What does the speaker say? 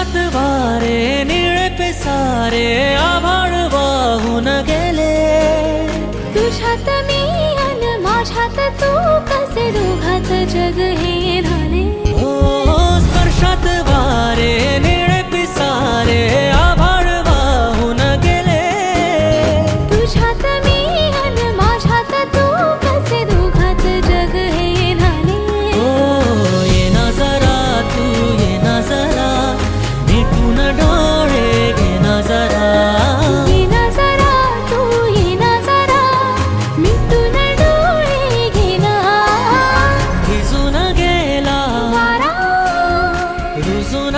स्पर्शात वारे निळे पिसारे आभाळ वाहून गेले. तुझ्यात मी अन माझ्यात तू कसे दोघात जग हे झाले. हो स्पर्शात वारे निळे पिसारे आभाळ वाहून गेले. तुझ्यात मी अन माझ्यात तू कसे दोघात जग हे झाले. हो ये ना जरा तू ये ना जरा मिटून डोळे घे ना जरा. ये ना जरा तू ये ना जरा मिटून डोळे घे ना. भिजून गेला वारा रुजून